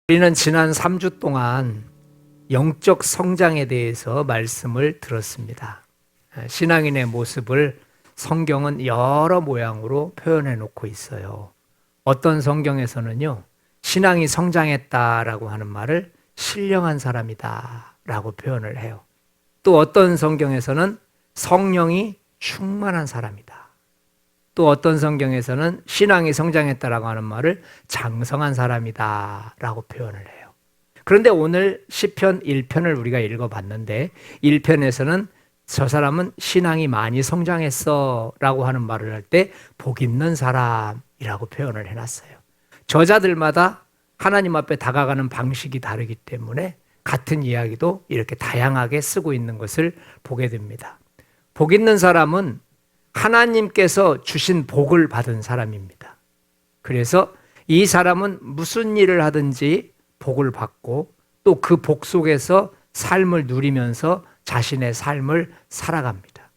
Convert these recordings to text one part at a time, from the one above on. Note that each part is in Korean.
우리는 지난 3주 동안 영적 성장에 대해서 말씀을 들었습니다. 신앙인의 모습을 성경은 여러 모양으로 표현해 놓고 있어요. 어떤 성경에서는요, 신앙이 성장했다라고 하는 말을 신령한 사람이다 라고 표현을 해요. 또 어떤 성경에서는 성령이 충만한 사람이다. 또 어떤 성경에서는 신앙이 성장했다라고 하는 말을 장성한 사람이다 라고 표현을 해요. 그런데 오늘 시편 1편을 우리가 읽어봤는데 1편에서는 저 사람은 신앙이 많이 성장했어 라고 하는 말을 할 때 복 있는 사람이라고 표현을 해놨어요. 저자들마다 하나님 앞에 다가가는 방식이 다르기 때문에 같은 이야기도 이렇게 다양하게 쓰고 있는 것을 보게 됩니다. 복 있는 사람은 하나님께서 주신 복을 받은 사람입니다. 그래서 이 사람은 무슨 일을 하든지 복을 받고 또 그 복 속에서 삶을 누리면서 자신의 삶을 살아갑니다.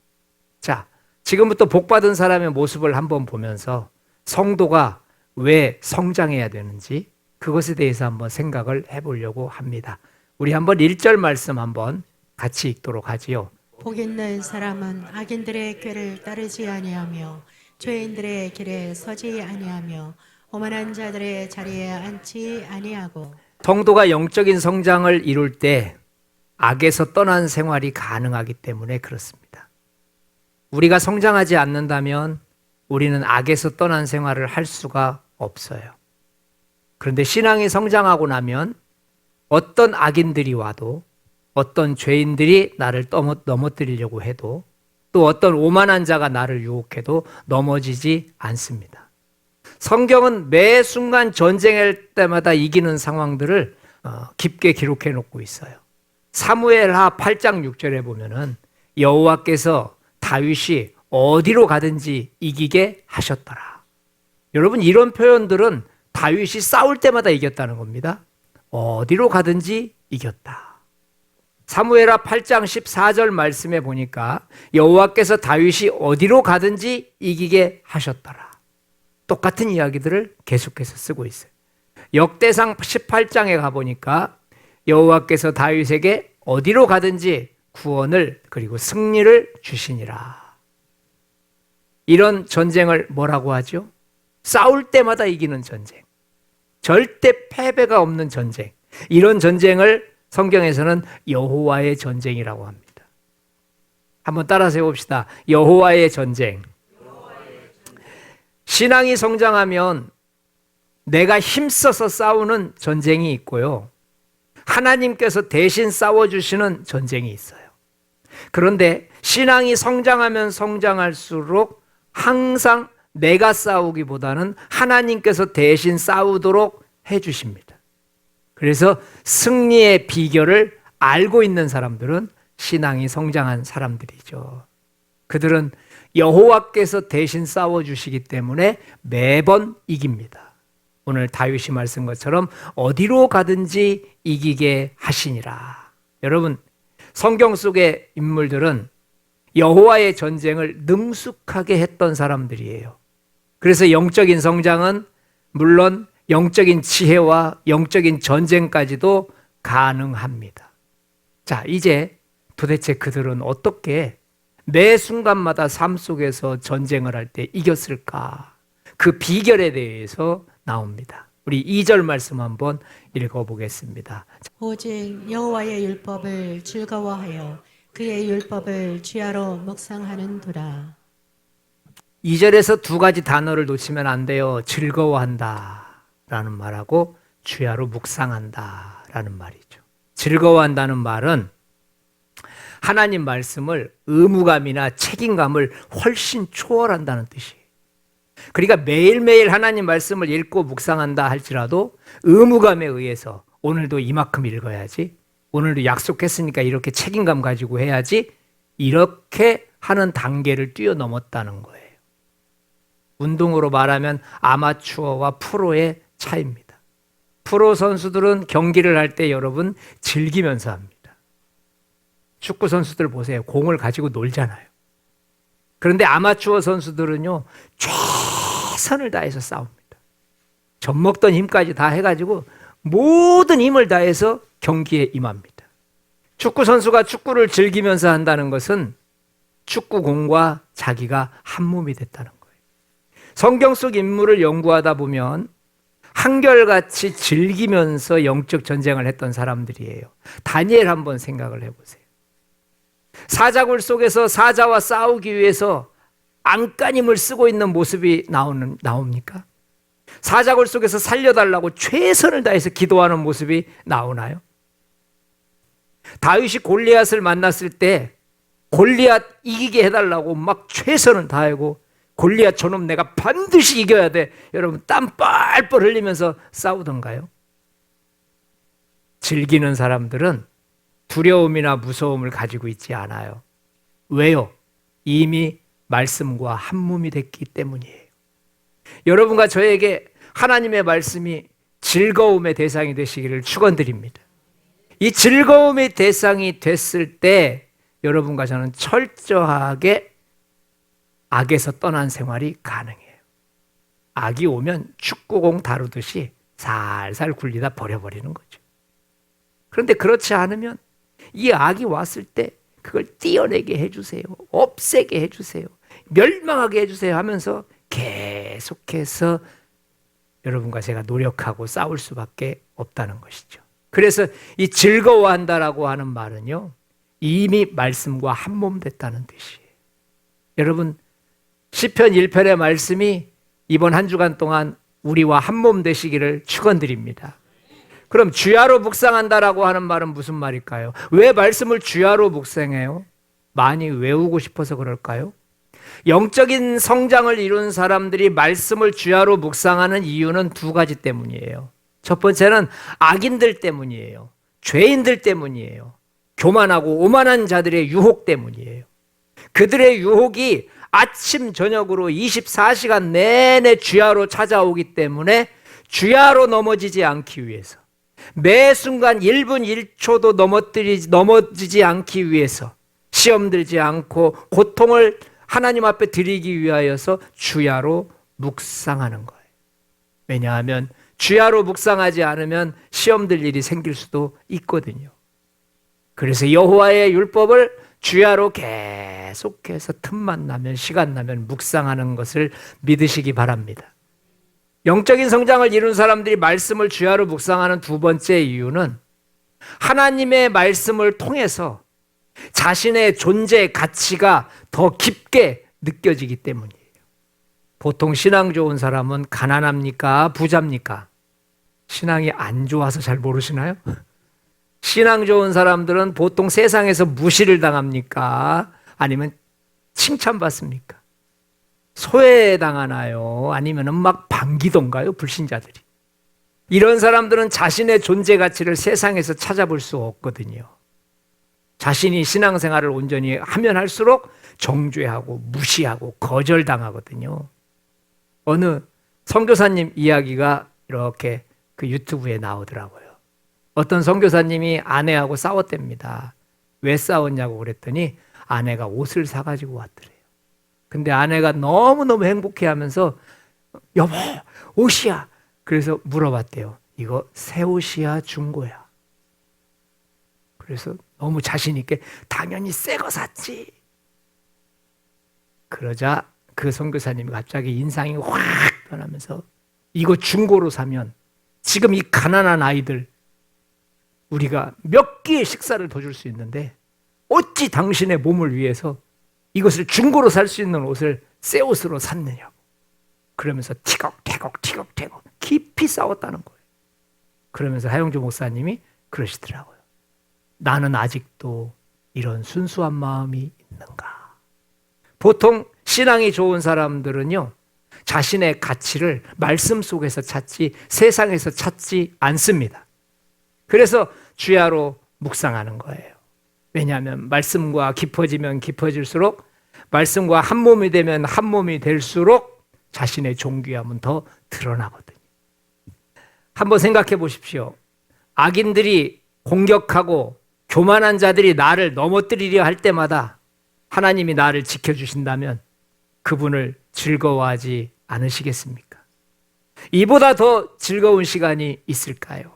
자, 지금부터 복 받은 사람의 모습을 한번 보면서 성도가 왜 성장해야 되는지 그것에 대해서 한번 생각을 해보려고 합니다. 우리 한번 1절 말씀 한번 같이 읽도록 하지요. 복 있는 사람은 악인들의 꾀를 따르지 아니하며 죄인들의 길에 서지 아니하며 오만한 자들의 자리에 앉지 아니하고. 성도가 영적인 성장을 이룰 때 악에서 떠난 생활이 가능하기 때문에 그렇습니다. 우리가 성장하지 않는다면 우리는 악에서 떠난 생활을 할 수가 없어요. 그런데 신앙이 성장하고 나면 어떤 악인들이 와도 어떤 죄인들이 나를 넘어뜨리려고 해도 또 어떤 오만한 자가 나를 유혹해도 넘어지지 않습니다. 성경은 매 순간 전쟁할 때마다 이기는 상황들을 깊게 기록해 놓고 있어요. 사무엘하 8장 6절에 보면은 여호와께서 다윗이 어디로 가든지 이기게 하셨더라. 여러분, 이런 표현들은 다윗이 싸울 때마다 이겼다는 겁니다. 어디로 가든지 이겼다. 사무엘하 8장 14절 말씀에 보니까 여호와께서 다윗이 어디로 가든지 이기게 하셨더라. 똑같은 이야기들을 계속해서 쓰고 있어요. 역대상 18장에 가보니까 여호와께서 다윗에게 어디로 가든지 구원을 그리고 승리를 주시니라. 이런 전쟁을 뭐라고 하죠? 싸울 때마다 이기는 전쟁. 절대 패배가 없는 전쟁. 이런 전쟁을 성경에서는 여호와의 전쟁이라고 합니다. 한번 따라서 해봅시다. 여호와의 전쟁. 신앙이 성장하면 내가 힘써서 싸우는 전쟁이 있고요. 하나님께서 대신 싸워주시는 전쟁이 있어요. 그런데 신앙이 성장하면 성장할수록 항상 내가 싸우기보다는 하나님께서 대신 싸우도록 해주십니다. 그래서 승리의 비결을 알고 있는 사람들은 신앙이 성장한 사람들이죠. 그들은 여호와께서 대신 싸워주시기 때문에 매번 이깁니다. 오늘 다윗이 말씀 것처럼 어디로 가든지 이기게 하시니라. 여러분, 성경 속의 인물들은 여호와의 전쟁을 능숙하게 했던 사람들이에요. 그래서 영적인 성장은 물론 영적인 지혜와 영적인 전쟁까지도 가능합니다. 자, 이제 도대체 그들은 어떻게 매 순간마다 삶 속에서 전쟁을 할 때 이겼을까? 그 비결에 대해서 나옵니다. 우리 2절 말씀 한번 읽어보겠습니다. 오직 여호와의 율법을 즐거워하여 그의 율법을 주야로 묵상하는도다. 2절에서 두 가지 단어를 놓치면 안 돼요. 즐거워한다 라는 말하고 주야로 묵상한다 라는 말이죠. 즐거워한다는 말은 하나님 말씀을 의무감이나 책임감을 훨씬 초월한다는 뜻이에요. 그러니까 매일매일 하나님 말씀을 읽고 묵상한다 할지라도 의무감에 의해서 오늘도 이만큼 읽어야지, 오늘도 약속했으니까 이렇게 책임감 가지고 해야지, 이렇게 하는 단계를 뛰어넘었다는 거예요. 운동으로 말하면 아마추어와 프로의 차이입니다. 프로 선수들은 경기를 할 때 여러분 즐기면서 합니다. 축구 선수들 보세요. 공을 가지고 놀잖아요. 그런데 아마추어 선수들은요, 최선을 다해서 싸웁니다. 젖먹던 힘까지 다 해가지고 모든 힘을 다해서 경기에 임합니다. 축구 선수가 축구를 즐기면서 한다는 것은 축구공과 자기가 한 몸이 됐다는 거예요. 성경 속 인물을 연구하다 보면 한결같이 즐기면서 영적 전쟁을 했던 사람들이에요. 다니엘 한번 생각을 해보세요. 사자굴 속에서 사자와 싸우기 위해서 안간힘을 쓰고 있는 모습이 나옵니까? 사자굴 속에서 살려달라고 최선을 다해서 기도하는 모습이 나오나요? 다윗이 골리앗을 만났을 때 골리앗 이기게 해달라고 막 최선을 다하고 골리앗 저놈 내가 반드시 이겨야 돼. 여러분 땀 뻘뻘 흘리면서 싸우던가요? 즐기는 사람들은 두려움이나 무서움을 가지고 있지 않아요. 왜요? 이미 말씀과 한 몸이 됐기 때문이에요. 여러분과 저에게 하나님의 말씀이 즐거움의 대상이 되시기를 축원드립니다. 이 즐거움의 대상이 됐을 때 여러분과 저는 철저하게 악에서 떠난 생활이 가능해요. 악이 오면 축구공 다루듯이 살살 굴리다 버려버리는 거죠. 그런데 그렇지 않으면 이 악이 왔을 때 그걸 띄어내게 해주세요. 없애게 해주세요. 멸망하게 해주세요 하면서 계속해서 여러분과 제가 노력하고 싸울 수밖에 없다는 것이죠. 그래서 이 즐거워한다라고 하는 말은요, 이미 말씀과 한 몸 됐다는 뜻이에요. 여러분 시편 1편의 말씀이 이번 한 주간 동안 우리와 한 몸 되시기를 축원드립니다. 그럼 주야로 묵상한다라고 하는 말은 무슨 말일까요? 왜 말씀을 주야로 묵상해요? 많이 외우고 싶어서 그럴까요? 영적인 성장을 이룬 사람들이 말씀을 주야로 묵상하는 이유는 두 가지 때문이에요. 첫 번째는 악인들 때문이에요. 죄인들 때문이에요. 교만하고 오만한 자들의 유혹 때문이에요. 그들의 유혹이 아침 저녁으로 24시간 내내 주야로 찾아오기 때문에 주야로 넘어지지 않기 위해서, 매 순간 1분 1초도 넘어지지 않기 위해서, 시험 들지 않고 고통을 하나님 앞에 드리기 위하여서 주야로 묵상하는 거예요. 왜냐하면 주야로 묵상하지 않으면 시험 들 일이 생길 수도 있거든요. 그래서 여호와의 율법을 주야로 계속해서 틈만 나면 시간 나면 묵상하는 것을 믿으시기 바랍니다. 영적인 성장을 이룬 사람들이 말씀을 주야로 묵상하는 두 번째 이유는 하나님의 말씀을 통해서 자신의 존재 가치가 더 깊게 느껴지기 때문이에요. 보통 신앙 좋은 사람은 가난합니까? 부자입니까? 신앙이 안 좋아서 잘 모르시나요? 신앙 좋은 사람들은 보통 세상에서 무시를 당합니까? 아니면 칭찬받습니까? 소외당하나요? 아니면 막 반기던가요? 불신자들이. 이런 사람들은 자신의 존재 가치를 세상에서 찾아볼 수 없거든요. 자신이 신앙생활을 온전히 하면 할수록 정죄하고 무시하고 거절당하거든요. 어느 선교사님 이야기가 이렇게 그 유튜브에 나오더라고요. 어떤 선교사님이 아내하고 싸웠답니다. 왜 싸웠냐고 그랬더니 아내가 옷을 사가지고 왔더래요. 근데 아내가 너무너무 행복해하면서 여보 옷이야. 그래서 물어봤대요. 이거 새 옷이야 중고야? 그래서 너무 자신 있게 당연히 새 거 샀지. 그러자 그 선교사님이 갑자기 인상이 확 변하면서 이거 중고로 사면 지금 이 가난한 아이들 우리가 몇 끼의 식사를 더 줄 수 있는데 어찌 당신의 몸을 위해서 이것을 중고로 살 수 있는 옷을 새 옷으로 샀느냐고. 그러면서 티격태격 깊이 싸웠다는 거예요. 그러면서 하영주 목사님이 그러시더라고요. 나는 아직도 이런 순수한 마음이 있는가. 보통 신앙이 좋은 사람들은요, 자신의 가치를 말씀 속에서 찾지 세상에서 찾지 않습니다. 그래서 주야로 묵상하는 거예요. 왜냐하면 말씀과 깊어지면 깊어질수록, 말씀과 한 몸이 되면 한 몸이 될수록 자신의 존귀함은 더 드러나거든요. 한번 생각해 보십시오. 악인들이 공격하고 교만한 자들이 나를 넘어뜨리려 할 때마다 하나님이 나를 지켜주신다면 그분을 즐거워하지 않으시겠습니까? 이보다 더 즐거운 시간이 있을까요?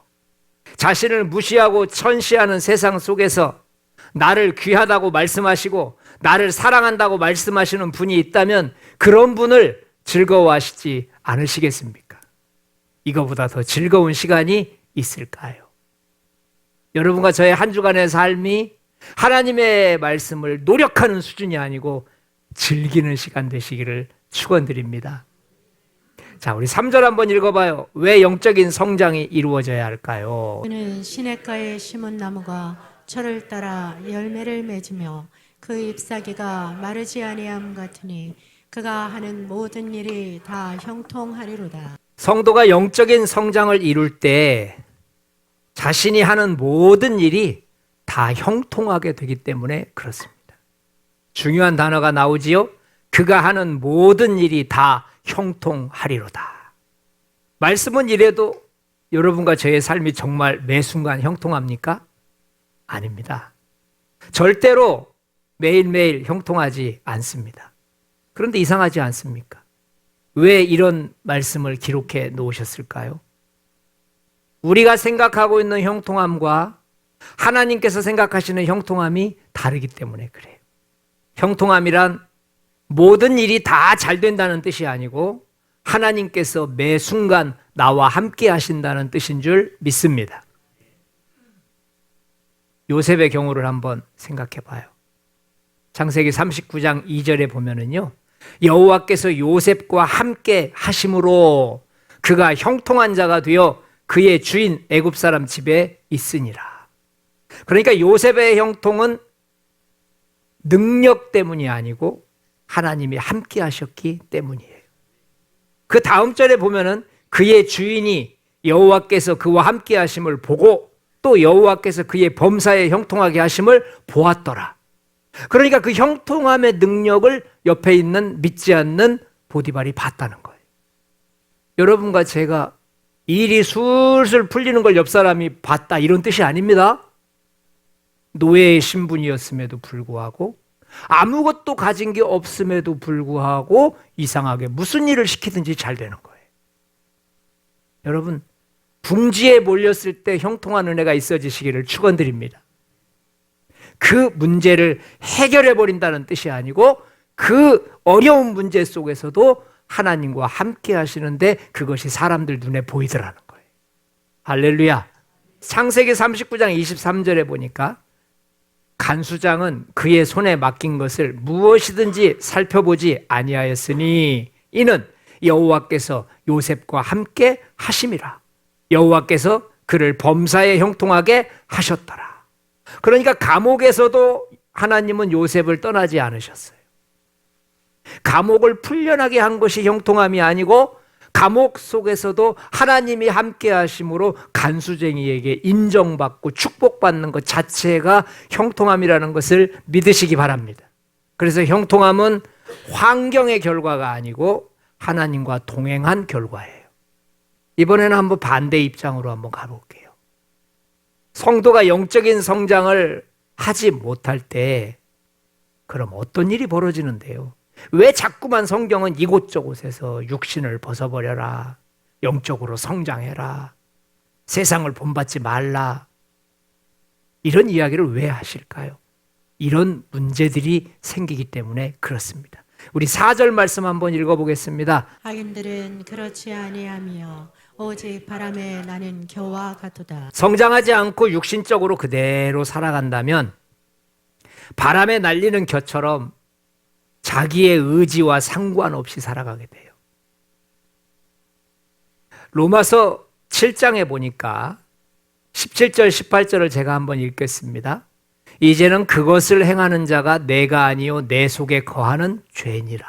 자신을 무시하고 천시하는 세상 속에서 나를 귀하다고 말씀하시고 나를 사랑한다고 말씀하시는 분이 있다면 그런 분을 즐거워하시지 않으시겠습니까? 이거보다 더 즐거운 시간이 있을까요? 여러분과 저의 한 주간의 삶이 하나님의 말씀을 노력하는 수준이 아니고 즐기는 시간 되시기를 축원드립니다. 자, 우리 3절 한번 읽어봐요. 왜 영적인 성장이 이루어져야 할까요? 그는 시냇가에 심은 나무가 철을 따라 열매를 맺으며 그 잎사귀가 마르지 아니함 같으니 그가 하는 모든 일이 다 형통하리로다. 성도가 영적인 성장을 이룰 때 자신이 하는 모든 일이 다 형통하게 되기 때문에 그렇습니다. 중요한 단어가 나오지요. 그가 하는 모든 일이 다 형통하리로다. 말씀은 이래도 여러분과 저의 삶이 정말 매 순간 형통합니까? 아닙니다. 절대로 매일매일 형통하지 않습니다. 그런데 이상하지 않습니까? 왜 이런 말씀을 기록해 놓으셨을까요? 우리가 생각하고 있는 형통함과 하나님께서 생각하시는 형통함이 다르기 때문에 그래요. 형통함이란 모든 일이 다 잘 된다는 뜻이 아니고 하나님께서 매 순간 나와 함께 하신다는 뜻인 줄 믿습니다. 요셉의 경우를 한번 생각해 봐요. 창세기 39장 2절에 보면은요. 여호와께서 요셉과 함께 하심으로 그가 형통한 자가 되어 그의 주인 애굽 사람 집에 있으니라. 그러니까 요셉의 형통은 능력 때문이 아니고 하나님이 함께 하셨기 때문이에요. 그 다음 절에 보면은 그의 주인이 여호와께서 그와 함께 하심을 보고 또 여호와께서 그의 범사에 형통하게 하심을 보았더라. 그러니까 그 형통함의 능력을 옆에 있는 믿지 않는 보디발이 봤다는 거예요. 여러분과 제가 일이 술술 풀리는 걸 옆 사람이 봤다 이런 뜻이 아닙니다. 노예의 신분이었음에도 불구하고 아무것도 가진 게 없음에도 불구하고 이상하게 무슨 일을 시키든지 잘 되는 거예요. 여러분, 궁지에 몰렸을 때 형통한 은혜가 있어지시기를 축원드립니다. 그 문제를 해결해 버린다는 뜻이 아니고 그 어려운 문제 속에서도 하나님과 함께 하시는데 그것이 사람들 눈에 보이더라는 거예요. 할렐루야. 창세기 39장 23절에 보니까 간수장은 그의 손에 맡긴 것을 무엇이든지 살펴보지 아니하였으니 이는 여호와께서 요셉과 함께 하심이라. 여호와께서 그를 범사에 형통하게 하셨더라. 그러니까 감옥에서도 하나님은 요셉을 떠나지 않으셨어요. 감옥을 풀려나게 한 것이 형통함이 아니고 감옥 속에서도 하나님이 함께 하심으로 간수쟁이에게 인정받고 축복받는 것 자체가 형통함이라는 것을 믿으시기 바랍니다. 그래서 형통함은 환경의 결과가 아니고 하나님과 동행한 결과예요. 이번에는 한번 반대 입장으로 한번 가볼게요. 성도가 영적인 성장을 하지 못할 때 그럼 어떤 일이 벌어지는데요? 왜 자꾸만 성경은 이곳저곳에서 육신을 벗어버려라, 영적으로 성장해라, 세상을 본받지 말라 이런 이야기를 왜 하실까요? 이런 문제들이 생기기 때문에 그렇습니다. 우리 4절 말씀 한번 읽어보겠습니다. 악인들은 그렇지 아니하며 오직 바람에 나는 겨와 같도다. 성장하지 않고 육신적으로 그대로 살아간다면 바람에 날리는 겨처럼 자기의 의지와 상관없이 살아가게 돼요. 로마서 7장에 보니까 17절 18절을 제가 한번 읽겠습니다. 이제는 그것을 행하는 자가 내가 아니요 내 속에 거하는 죄니라.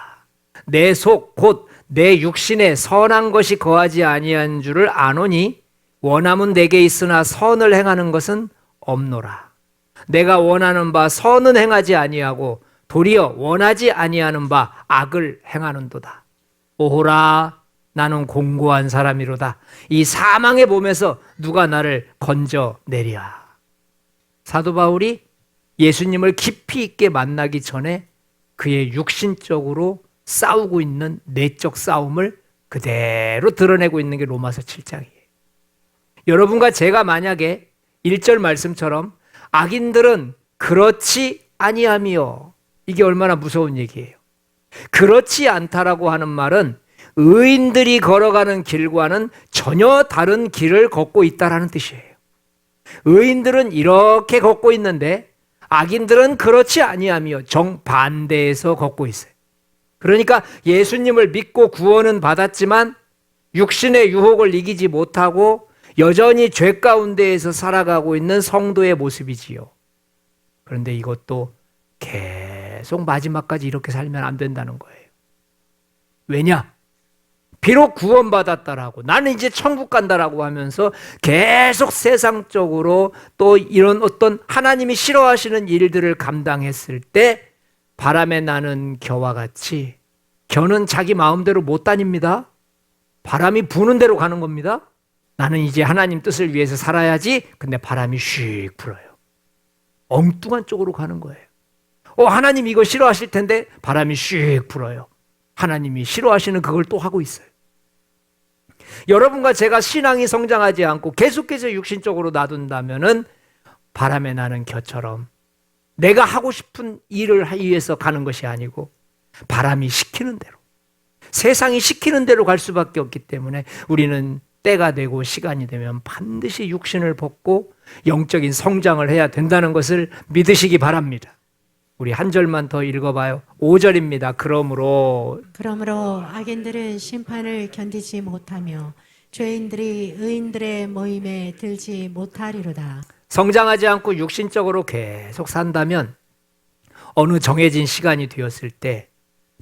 내 속 곧 내 육신에 선한 것이 거하지 아니한 줄을 아노니 원함은 내게 있으나 선을 행하는 것은 없노라. 내가 원하는 바 선은 행하지 아니하고 도리어 원하지 아니하는 바 악을 행하는도다. 오호라 나는 공고한 사람이로다. 이 사망의 몸에서 누가 나를 건져내랴. 사도 바울이 예수님을 깊이 있게 만나기 전에 그의 육신적으로 싸우고 있는 내적 싸움을 그대로 드러내고 있는 게 로마서 7장이에요. 여러분과 제가 만약에 1절 말씀처럼 악인들은 그렇지 아니하며, 이게 얼마나 무서운 얘기예요. 그렇지 않다라고 하는 말은 의인들이 걸어가는 길과는 전혀 다른 길을 걷고 있다라는 뜻이에요. 의인들은 이렇게 걷고 있는데 악인들은 그렇지 아니하며 정반대에서 걷고 있어요. 그러니까 예수님을 믿고 구원은 받았지만 육신의 유혹을 이기지 못하고 여전히 죄 가운데에서 살아가고 있는 성도의 모습이지요. 그런데 이것도 계속 마지막까지 이렇게 살면 안 된다는 거예요. 왜냐? 비록 구원받았다라고, 나는 이제 천국 간다라고 하면서 계속 세상적으로 또 이런 어떤 하나님이 싫어하시는 일들을 감당했을 때 바람에 나는 겨와 같이, 겨는 자기 마음대로 못 다닙니다. 바람이 부는 대로 가는 겁니다. 나는 이제 하나님 뜻을 위해서 살아야지. 근데 바람이 슉 불어요. 엉뚱한 쪽으로 가는 거예요. 하나님 이거 싫어하실 텐데 바람이 슉 불어요. 하나님이 싫어하시는 그걸 또 하고 있어요. 여러분과 제가 신앙이 성장하지 않고 계속해서 육신적으로 놔둔다면은 바람에 나는 겨처럼 내가 하고 싶은 일을 위해서 가는 것이 아니고 바람이 시키는 대로, 세상이 시키는 대로 갈 수밖에 없기 때문에 우리는 때가 되고 시간이 되면 반드시 육신을 벗고 영적인 성장을 해야 된다는 것을 믿으시기 바랍니다. 우리 한 절만 더 읽어봐요. 5절입니다. 그러므로 악인들은 심판을 견디지 못하며 죄인들이 의인들의 모임에 들지 못하리로다. 성장하지 않고 육신적으로 계속 산다면 어느 정해진 시간이 되었을 때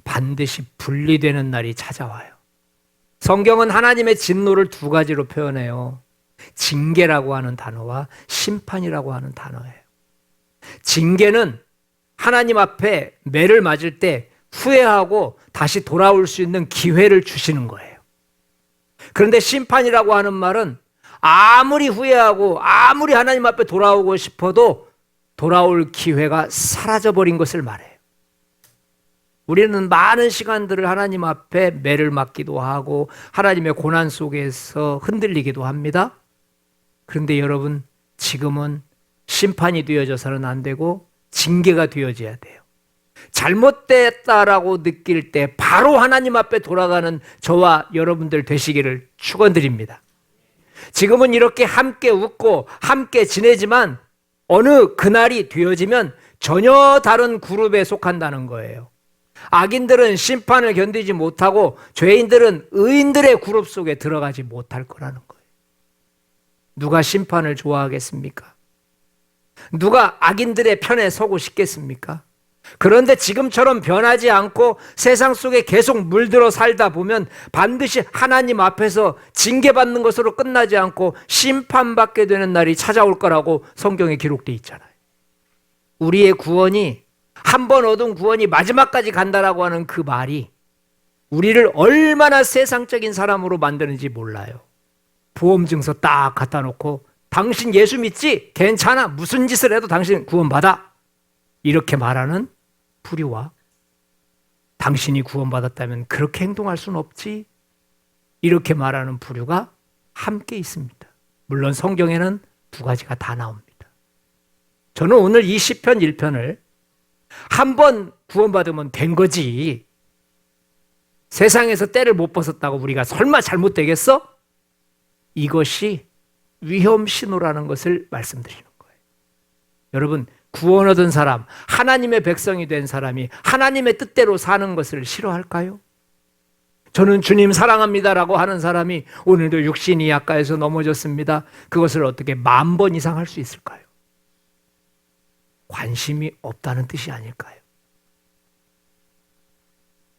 반드시 분리되는 날이 찾아와요. 성경은 하나님의 진노를 두 가지로 표현해요. 징계라고 하는 단어와 심판이라고 하는 단어예요. 징계는 하나님 앞에 매를 맞을 때 후회하고 다시 돌아올 수 있는 기회를 주시는 거예요. 그런데 심판이라고 하는 말은 아무리 후회하고 아무리 하나님 앞에 돌아오고 싶어도 돌아올 기회가 사라져버린 것을 말해요. 우리는 많은 시간들을 하나님 앞에 매를 맞기도 하고 하나님의 고난 속에서 흔들리기도 합니다. 그런데 여러분, 지금은 심판이 되어져서는 안 되고 징계가 되어져야 돼요. 잘못됐다라고 느낄 때 바로 하나님 앞에 돌아가는 저와 여러분들 되시기를 축원드립니다. 지금은 이렇게 함께 웃고 함께 지내지만 어느 그날이 되어지면 전혀 다른 그룹에 속한다는 거예요. 악인들은 심판을 견디지 못하고 죄인들은 의인들의 그룹 속에 들어가지 못할 거라는 거예요. 누가 심판을 좋아하겠습니까? 누가 악인들의 편에 서고 싶겠습니까? 그런데 지금처럼 변하지 않고 세상 속에 계속 물들어 살다 보면 반드시 하나님 앞에서 징계받는 것으로 끝나지 않고 심판받게 되는 날이 찾아올 거라고 성경에 기록되어 있잖아요. 우리의 구원이, 한 번 얻은 구원이 마지막까지 간다라고 하는 그 말이 우리를 얼마나 세상적인 사람으로 만드는지 몰라요. 보험증서 딱 갖다 놓고 당신 예수 믿지? 괜찮아. 무슨 짓을 해도 당신 구원받아. 이렇게 말하는 부류와 당신이 구원받았다면 그렇게 행동할 수는 없지. 이렇게 말하는 부류가 함께 있습니다. 물론 성경에는 두 가지가 다 나옵니다. 저는 오늘 이 시편 1편을 한 번 구원받으면 된 거지, 세상에서 때를 못 벗었다고 우리가 설마 잘못되겠어? 이것이 위험 신호라는 것을 말씀드리는 거예요. 여러분, 구원 얻은 사람, 하나님의 백성이 된 사람이 하나님의 뜻대로 사는 것을 싫어할까요? 저는 주님 사랑합니다라고 하는 사람이 오늘도 육신이 약가에서 넘어졌습니다. 그것을 어떻게 10,000번 이상 할 수 있을까요? 관심이 없다는 뜻이 아닐까요?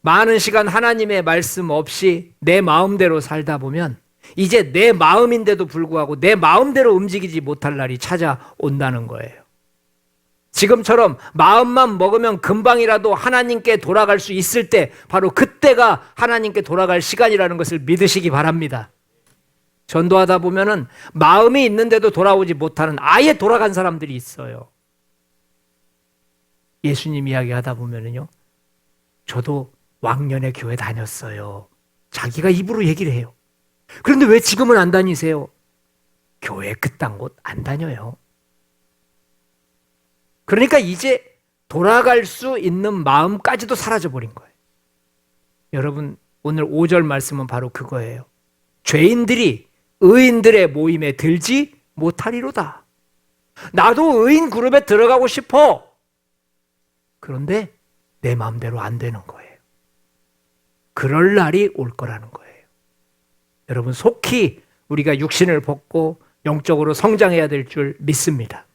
많은 시간 하나님의 말씀 없이 내 마음대로 살다 보면 이제 내 마음인데도 불구하고 내 마음대로 움직이지 못할 날이 찾아온다는 거예요. 지금처럼 마음만 먹으면 금방이라도 하나님께 돌아갈 수 있을 때 바로 그때가 하나님께 돌아갈 시간이라는 것을 믿으시기 바랍니다. 전도하다 보면은 마음이 있는데도 돌아오지 못하는, 아예 돌아간 사람들이 있어요. 예수님 이야기하다 보면은요, 저도 왕년에 교회 다녔어요. 자기가 입으로 얘기를 해요. 그런데 왜 지금은 안 다니세요? 교회 그딴 곳 안 다녀요. 그러니까 이제 돌아갈 수 있는 마음까지도 사라져버린 거예요. 여러분, 오늘 5절 말씀은 바로 그거예요. 죄인들이 의인들의 모임에 들지 못하리로다. 나도 의인 그룹에 들어가고 싶어. 그런데 내 마음대로 안 되는 거예요. 그럴 날이 올 거라는 거예요. 여러분, 속히 우리가 육신을 벗고 영적으로 성장해야 될 줄 믿습니다.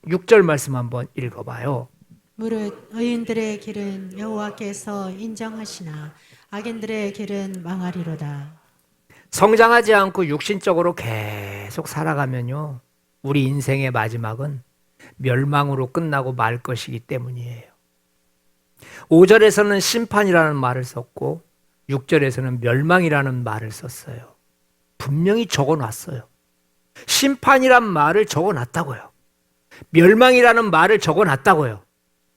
6절 말씀 한번 읽어봐요. 무릇 의인들의 길은 여호와께서 인정하시나 악인들의 길은 망하리로다. 성장하지 않고 육신적으로 계속 살아가면요, 우리 인생의 마지막은 멸망으로 끝나고 말 것이기 때문이에요. 5절에서는 심판이라는 말을 썼고 6절에서는 멸망이라는 말을 썼어요. 분명히 적어놨어요. 심판이란 말을 적어놨다고요. 멸망이라는 말을 적어놨다고요.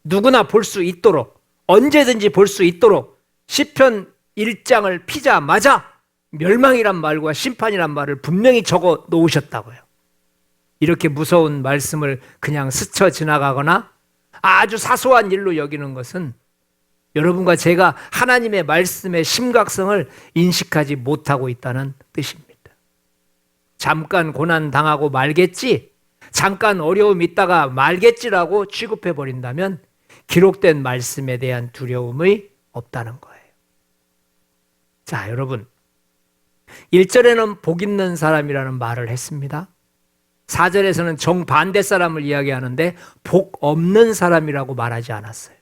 누구나 볼 수 있도록, 언제든지 볼 수 있도록 시편 1장을 피자마자 멸망이란 말과 심판이란 말을 분명히 적어 놓으셨다고요. 이렇게 무서운 말씀을 그냥 스쳐 지나가거나 아주 사소한 일로 여기는 것은 여러분과 제가 하나님의 말씀의 심각성을 인식하지 못하고 있다는 뜻입니다. 잠깐 고난 당하고 말겠지, 잠깐 어려움 있다가 말겠지라고 취급해 버린다면 기록된 말씀에 대한 두려움이 없다는 거예요. 자, 여러분, 1절에는 복 있는 사람이라는 말을 했습니다. 4절에서는 정반대 사람을 이야기하는데 복 없는 사람이라고 말하지 않았어요.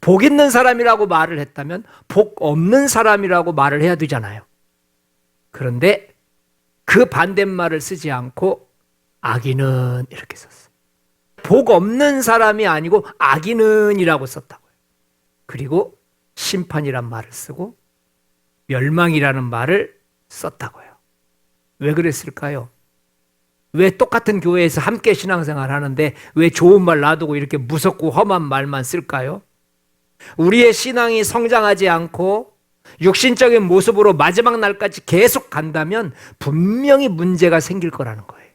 복 있는 사람이라고 말을 했다면 복 없는 사람이라고 말을 해야 되잖아요. 그런데 그 반대말을 쓰지 않고 악인은 이렇게 썼어요. 복 없는 사람이 아니고 악인은이라고 썼다고요. 그리고 심판이란 말을 쓰고 멸망이라는 말을 썼다고요. 왜 그랬을까요? 왜 똑같은 교회에서 함께 신앙생활 하는데 왜 좋은 말 놔두고 이렇게 무섭고 험한 말만 쓸까요? 우리의 신앙이 성장하지 않고 육신적인 모습으로 마지막 날까지 계속 간다면 분명히 문제가 생길 거라는 거예요.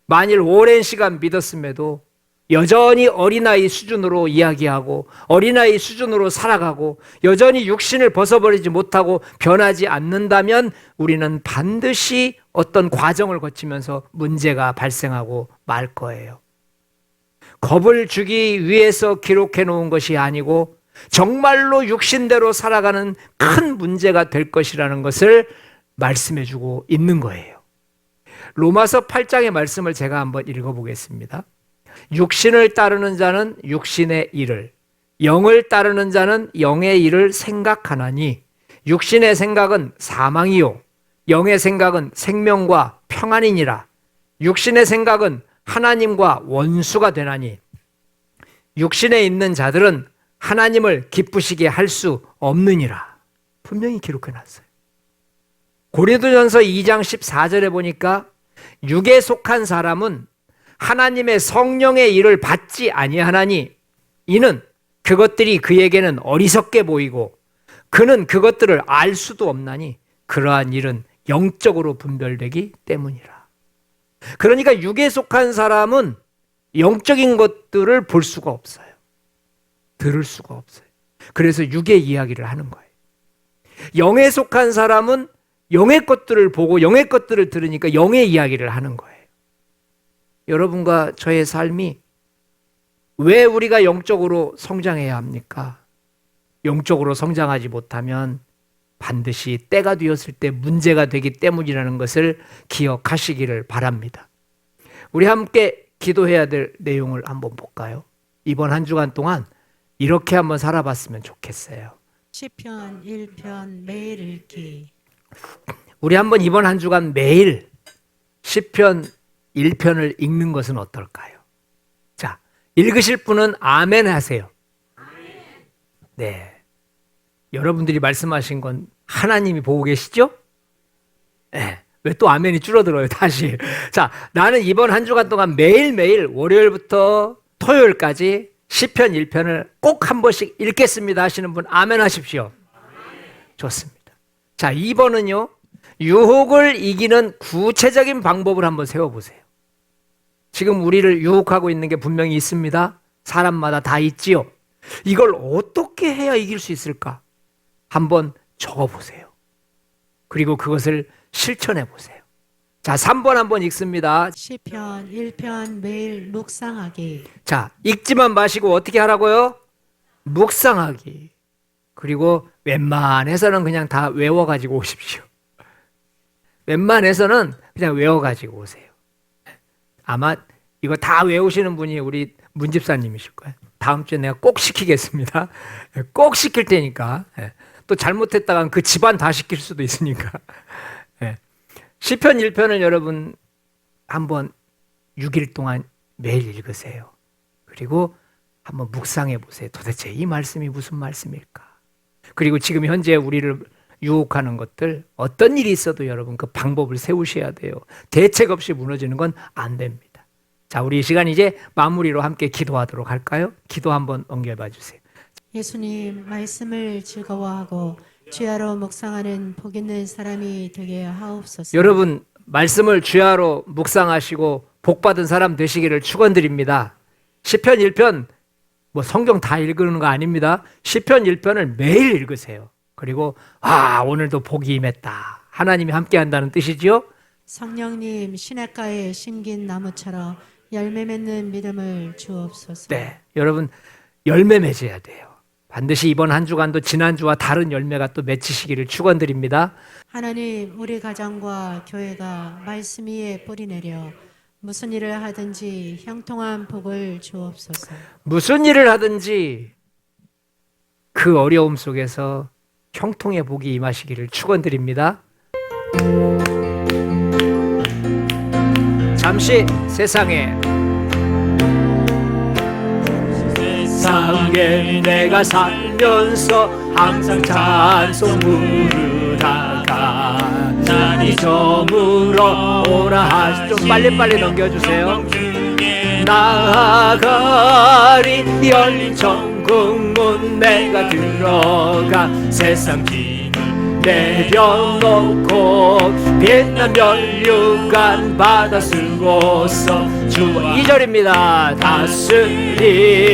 만일 오랜 시간 믿었음에도 여전히 어린아이 수준으로 이야기하고 어린아이 수준으로 살아가고 여전히 육신을 벗어버리지 못하고 변하지 않는다면 우리는 반드시 어떤 과정을 거치면서 문제가 발생하고 말 거예요. 겁을 주기 위해서 기록해 놓은 것이 아니고 정말로 육신대로 살아가는 큰 문제가 될 것이라는 것을 말씀해 주고 있는 거예요. 로마서 8장의 말씀을 제가 한번 읽어보겠습니다. 육신을 따르는 자는 육신의 일을, 영을 따르는 자는 영의 일을 생각하나니 육신의 생각은 사망이요 영의 생각은 생명과 평안이니라. 육신의 생각은 하나님과 원수가 되나니 육신에 있는 자들은 하나님을 기쁘시게 할 수 없느니라. 분명히 기록해놨어요. 고린도전서 2장 14절에 보니까 육에 속한 사람은 하나님의 성령의 일을 받지 아니하나니 이는 그것들이 그에게는 어리석게 보이고 그는 그것들을 알 수도 없나니 그러한 일은 영적으로 분별되기 때문이라. 그러니까 육에 속한 사람은 영적인 것들을 볼 수가 없어요. 들을 수가 없어요. 그래서 육의 이야기를 하는 거예요. 영에 속한 사람은 영의 것들을 보고 영의 것들을 들으니까 영의 이야기를 하는 거예요. 여러분과 저의 삶이 왜 우리가 영적으로 성장해야 합니까? 영적으로 성장하지 못하면 반드시 때가 되었을 때 문제가 되기 때문이라는 것을 기억하시기를 바랍니다. 우리 함께 기도해야 될 내용을 한번 볼까요? 이번 한 주간 동안 이렇게 한번 살아봤으면 좋겠어요. 시편 1편 매일 읽기. 우리 한번 이번 한 주간 매일 시편 1편을 읽는 것은 어떨까요? 자, 읽으실 분은 아멘 하세요. 네. 여러분들이 말씀하신 건 하나님이 보고 계시죠? 네. 왜 또 아멘이 줄어들어요, 다시. 자, 나는 이번 한 주간 동안 매일매일 월요일부터 토요일까지 시편 1편을 꼭 한 번씩 읽겠습니다 하시는 분 아멘 하십시오. 좋습니다. 자, 2번은요. 유혹을 이기는 구체적인 방법을 한번 세워보세요. 지금 우리를 유혹하고 있는 게 분명히 있습니다. 사람마다 다 있지요. 이걸 어떻게 해야 이길 수 있을까? 한번 적어보세요. 그리고 그것을 실천해보세요. 자, 3번 한번 읽습니다. 시편 1편 매일 묵상하기. 자, 읽지만 마시고 어떻게 하라고요? 묵상하기. 그리고 웬만해서는 그냥 다 외워가지고 오십시오. 웬만해서는 그냥 외워가지고 오세요. 아마 이거 다 외우시는 분이 우리 문집사님이실 거예요. 다음 주에 내가 꼭 시키겠습니다. 꼭 시킬 테니까. 또 잘못했다간 그 집안 다 시킬 수도 있으니까. 시편 1편을 여러분 한번 6일 동안 매일 읽으세요. 그리고 한번 묵상해 보세요. 도대체 이 말씀이 무슨 말씀일까? 그리고 지금 현재 우리를 유혹하는 것들, 어떤 일이 있어도 여러분 그 방법을 세우셔야 돼요. 대책 없이 무너지는 건 안 됩니다. 자, 우리 이 시간 이제 마무리로 함께 기도하도록 할까요? 기도 한번 옮겨봐 주세요. 예수님 말씀을 즐거워하고 주야로 묵상하는 복 있는 사람이 되게 하옵소서. 여러분 말씀을 주야로 묵상하시고 복받은 사람 되시기를 축원드립니다. 시편 1편 뭐 성경 다 읽는 거 아닙니다. 시편 1편을 매일 읽으세요. 그리고 오늘도 복이 임했다. 하나님이 함께 한다는 뜻이지요. 성령님 시냇가에 심긴 나무처럼 열매 맺는 믿음을 주옵소서. 네, 여러분 열매 맺어야 돼요. 반드시 이번 한 주간도 지난주와 다른 열매가 또 맺히시기를 축원드립니다. 하나님 우리 가정과 교회가 말씀 위에 뿌리 내려 무슨 일을 하든지 형통한 복을 주옵소서. 무슨 일을 하든지 그 어려움 속에서 형통의 복이 임하시기를 축원드립니다. 잠시 세상에 내가 살면서 항상 찬송 부르다가 날이 저물어 오라 하시. 좀 빨리빨리 넘겨주세요. 나아가리 열린 천국문 내가 들어가 세상 짐을 내려놓고 빛난 면류관 받아 쓰고서 주와 2절입니다. 다스리리